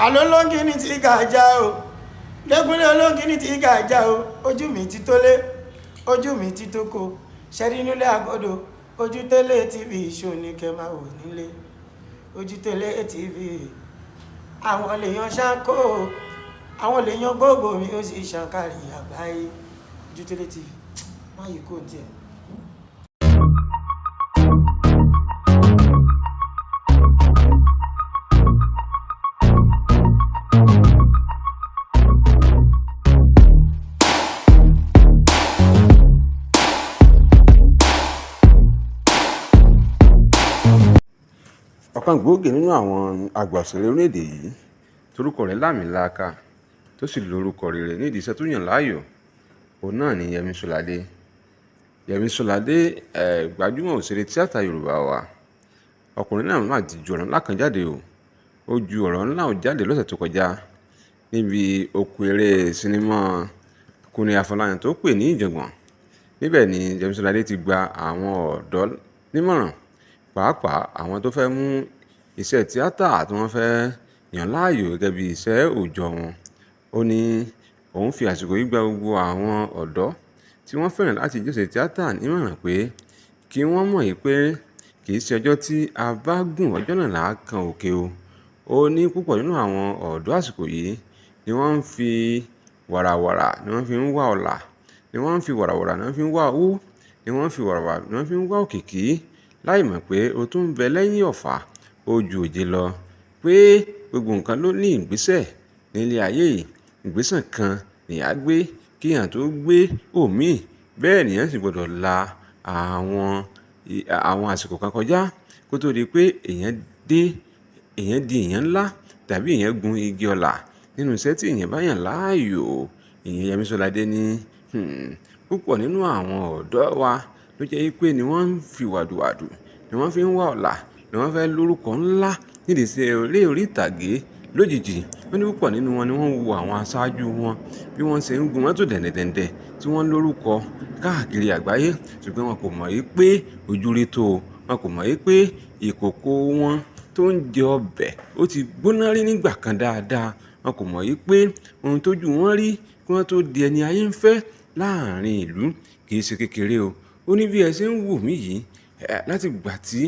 àlọ́ lóńgì ní ti gàjà o lẹ́gúnlé olóńgì ní ti gàjà o ojú mi ti tólé ojú mi ti tóko ṣẹ́rí nílé àgọ́dọ̀ ojú tẹ́lẹ̀ tv ṣó ní kẹ́ máa wò nílé ojú tẹ́lẹ̀ tv àwọn lèèyàn ṣáńkó àwọn lèèyàn gbogbo mi ó sì ṣàǹkàrí àgbáyé ojú tẹ́lẹ̀ tv má yìí kò tiẹ̀. ọ̀kan gbòógì nínú àwọn àgbà òṣèré orílẹ̀-èdè yìí torúkọ rẹ̀ láàmìlàaka tó sì lórúkọ rere nídìí iṣẹ́ tó yàn láàyò òun náà ni Yẹmi Solade. Yẹmi Solade gbajúmọ̀ òṣèré tíátà Yorùbá wa. Ọkùnrin náà má ti ju ọ̀rọ̀ ńlá kan jáde o. Ó ju ọ̀rọ̀ ńlá ò jáde lọ́sẹ̀ tó kọjá níbi òkú eré sinimá Kúnlé Afọláyan tó pè ní Ìjàngbọ̀n. Níbẹ̀ ni Yẹmi Solade ti gba àwọn ọ̀dọ́ nímọ̀ràn, pàápàá àwọn tó fẹ́ mú iṣẹ́ tíátà tí wọ́n fẹ́ yàn láàyò gẹ́gẹ́ bí iṣẹ́ òòjọ́ wọn. Ó ní òun fi àsìkò yìí gba gbogbo àwọn ọ̀dọ́ tí wọ́n fẹ́ràn láti jọ́sẹ̀ tíátà nímọ̀ràn pé kí wọ́n mọ̀ yìí pé kì í ṣe ọjọ́ tí a bá gùn ọjọ́ náà là á kan òkè o. Ó ní púpọ̀ nínú àwọn ọ̀dọ́ àsìkò yìí ni wọ́n ń fi wàràwàrà ni wọ́n fi ń wá ọlà, ni wọ́n ń fi wàràwàrà ni wọ́n fi ń wá owó, ni wọ́n ń fi wàràwàrà ni wọ́n fi ń wá òkìkí, láì mọ̀ pé o tún ń bẹ lẹ́yìn ọ̀fà ó ju òjé lọ, pé gbogbo nǹkan ló ní ìgbésẹ̀ nílé ayé yìí. Ìgbésẹ̀ kan nìyà gbé kí èèyàn tó gbé òmíì, bẹ́ẹ̀ nìyẹn sì gbọ́dọ̀ la àwọn àsìkò kan kọjá kó tó di pé èèyàn di èèyàn ńlá tàbí èèyàn gun igi ọlà nínú iṣẹ́ tí èèyàn bá yàn láàyò. Ìyẹn Yẹmi Solade ní púpọ̀ nínú àwọn ọ̀dọ́ wa ló jẹ́ pé ni wọ́n ń fi wàdùwàdù ni wọ́n fi ń wá ọlà, ni wọ́n fẹ́ lórúkọ ńlá nídìí iṣẹ́ eré orí ìtàgé lójijì. Ó ní púpọ̀ nínú wọn ni wọ́n wo àwọn aṣáájú wọn bí wọ́n ṣe ń gun mọ́tò dẹ̀ndẹ̀dẹ̀ndẹ̀ tí wọ́n lórúkọ káàkiri àgbáyé, ṣùgbọ́n wọn kò mọ̀ yí pé ojú rí tó, wọn kò mọ̀ yí pé ìkòkò wọn tó ń jẹ ọbẹ̀ ó ti gbóná rí nígbà kan dáadáa. Wọn kò mọ̀ yí pé ohun tójú wọn rí kí wọ́n tó di ẹni ayé ń fẹ́ láàrin ìlú kì í ṣe kékeré o. Ó ní bí ẹ ṣe ń wò mí yìí láti ìgbà tí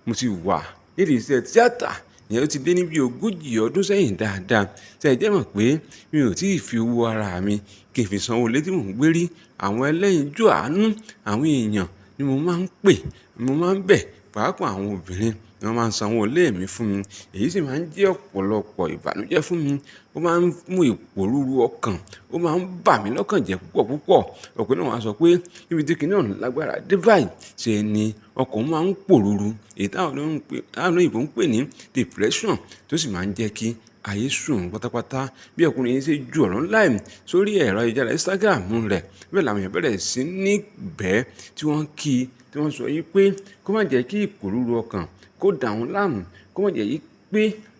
mo ti wà nídìí iṣẹ́ tíátà, ìyẹn ó ti dé ní bí 40 ọdún sẹ́yìn dáadáa. Ṣé ẹ jẹ́ mọ̀ pé mi ò tí ì fi owó ara mi kí n fi sanwó ilé tí mò ń gbé rí. Àwọn ẹlẹ́yinjú àánú, àwọn èèyàn ni mo máa ń pè, mo máa ń bẹ̀, pàápàá àwọn obìnrin ni wọ́n máa ń sanwó ilé mi fún mi. Èyí sì máa ń jẹ́ ọ̀pọ̀lọpọ̀ ìbànújẹ́ fún mi. Ó máa ń mú ìpòrúru ọkàn, ó máa ń bà mí lọ́kàn jẹ́ púpọ̀ púpọ̀. Ọ̀pọ̀ náà wá sọ pé níbi tí kìnìún ọ̀hún lágbára dé báyìí ṣe ni ọkàn máa ń pòrúru, èyí táwọn olóyìnbó ń pè ní depression, tó sì máa ń jẹ́ kí ayé sùn pátápátá. Bí ọkùnrin yìí ṣe ju ọ̀rọ̀ ńlá yìí sórí ẹ̀rọ ayélujára Instagram rẹ̀, bẹ́ẹ̀ làwọn èèyàn bẹ̀rẹ̀ sí ní bẹ́ẹ̀ tí wọ́n kí i, tí wọ́n sọ yìí pé kó má jẹ́ kí ìpòrúru ọkàn kó dà wọ́n láàmú, kó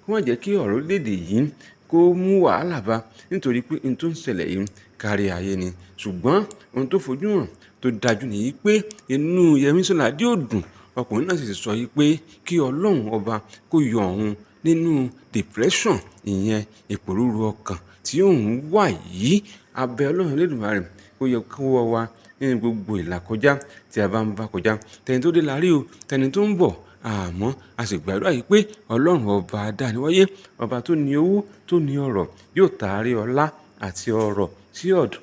má jẹ́ kí ọ̀rọ̀ lédè yìí kó mú wàhálà bá, nítorí pé ohun tó ń ṣẹlẹ̀ yìí kárí ayé ni. Ṣùgbọ́n ohun tó fojú hàn tó dájú nìyí pé inú Yẹmi Solade ò dùn. Ọkùnrin náà sì sọ yìí pé kí Ọlọ́run ọba kó yọ òun nínú depression, ìyẹn ìpòrúru ọkàn tí òun wà yìí. Abẹ́ Ọlọ́run Olódùmarè kó yẹ kó wọ́ wa nínú gbogbo ìlàkọjá tí a bá ń bá kọjá. Tẹni tó dé la rí o, tẹni tó ń bọ̀ àmọ́ a sì gbàdúrà yìí pé Ọlọ́run ọba adániwáyé, ọba tó ní owó tó ní ọrọ̀, yóò taari ọlá àti ọrọ̀ sí ọ̀dọ̀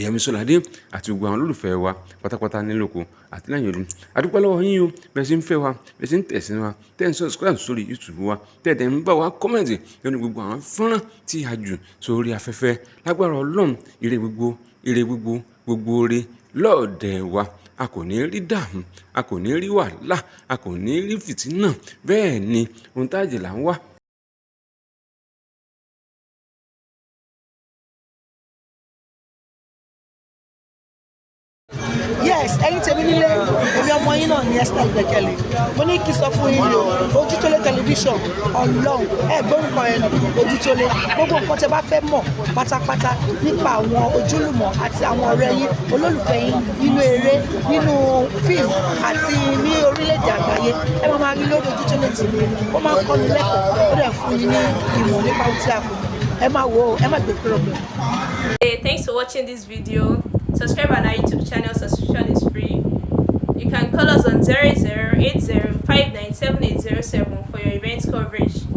Yẹmi Solade àti gbogbo àwọn olólùfẹ́ wa pátápátá nílòkó àti lẹ́yìn ọdún. A dúpẹ́ lọ́wọ́ yín o, bẹ́ẹ̀ sì ń fẹ́ wa, bẹ́ẹ̀ sì ń tẹ̀sí wa, tẹ́ ń subscribe sórí YouTube wa, tẹ́ ń bá wa kọ́mẹ̀ntì lórí gbogbo àwọn fọ́nrán tí a jù sórí afẹ́fẹ́. Lágbára Ọlọ́run, ire gbogbo ore lọ́ọ̀dẹ̀ wa. A kò ní rí dààmú, a kò ní rí wàhálà, a kò ní rí fìtínà. Bẹ́ẹ̀ ni ohun tá a jẹ là ń wá. Yes, ẹ̀yin tèmi nílé, èmi ọmọ yín náà ní Esther Ìgbẹ́kẹ̀lé mo ní kí sọ fún yín o Ojútólé tẹlifíṣàn Ọlọ́run gbórúkọ ẹ̀ Ojútólé gbogbo nǹkan tẹ́ bá fẹ́ mọ̀ pátápátá nípa àwọn ojúlùmọ̀ àti àwọn ọ̀rẹ́ yín olólùfẹ́ yín nínú eré nínú fíìmù àti ní orílẹ̀-èdè àgbáyé ẹ máa rí lórí Ojútólé TV ó máa ń kọ́ni lẹ́kọ̀ọ́ ó dẹ̀ fún yín ní ìmọ̀ nípa ohun tí a kò ẹ máa wo ẹ má gbé problem. Hey, thanks for watching this video. Subscribe on our YouTube channel. Subscription is free. You can call us on 0080597807 for your event coverage.